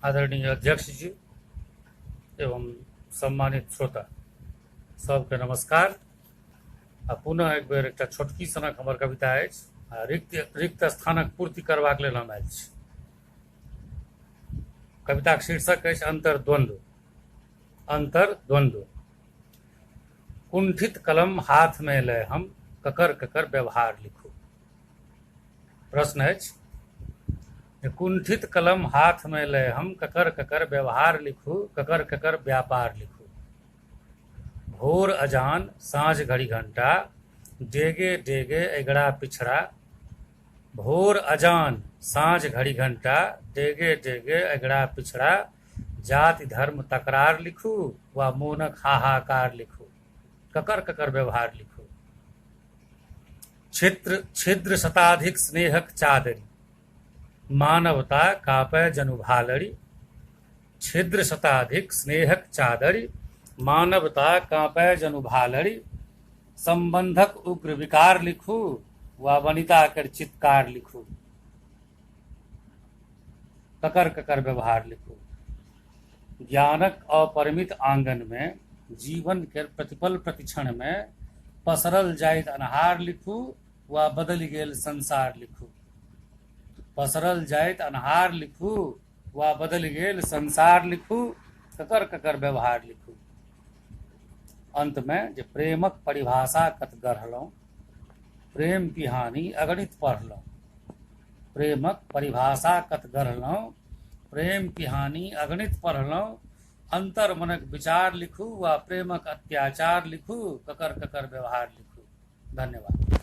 आदरणीय अध्यक्ष जी एवं सम्मानित श्रोता सबके नमस्कार। पुनः एक बेर एक छोटकी सनक हमर कविता अछि। रिक्त स्थानक पूर्ति करबाक लेल हम आयल छी। कविताक शीर्षक अछि अंतर्द्वंद्व। अंतर्द्वंद्व। कुंठित कलम हाथ में लय हम ककर ककर व्यवहार लिखू। प्रश्न अछि, कुंठित कलम हाथ में लय हम ककर ककर व्यवहार लिखू, ककर ककर व्यापार लिखू। भोर अजान साँझ घड़ी घंटा, डेगे डेगे एगड़ा पिछड़ा। भोर अजान साँझ घड़ी घंटा, डेगे डेगे एगड़ा पिछड़ा। जाति धर्म तकरार लिखू वा मोनक हाहाकार लिखू, ककर ककर व्यवहार लिखू। छिद्र शताधिक स्नेहक चादरी, मानवता कापै जनु भालड़ी। छिद्र शताधिक स्नेहक चादरी, मानवता कापै जनु भालड़ी। संबंधक उग्र विकार लिखू वा वनिता कर चित्कार लिखू, ककर ककर व्यवहार लिखू। ज्ञानक अपरिमित आंगन में, जीवन के प्रतिपल प्रतिक्षण में पसरल जाइत अन्हार लिखू वा बदलि गेल संसार लिखू। पसरल जाइत अन्हार लिखू वा बदलि गेल संसार लिखू, ककर ककर व्यवहार लिखू। अंत में जे प्रेमक परिभाषा कत गढ़लौं, प्रेम की हानि अगणित पढ़लौं। प्रेमक परिभाषा कत गढ़लौं, प्रेम की हानि अगणित पढ़लौं। अंतर मनक विचार लिखू वा प्रेमक अत्याचार लिखू, ककर ककर व्यवहार लिखू। धन्यवाद।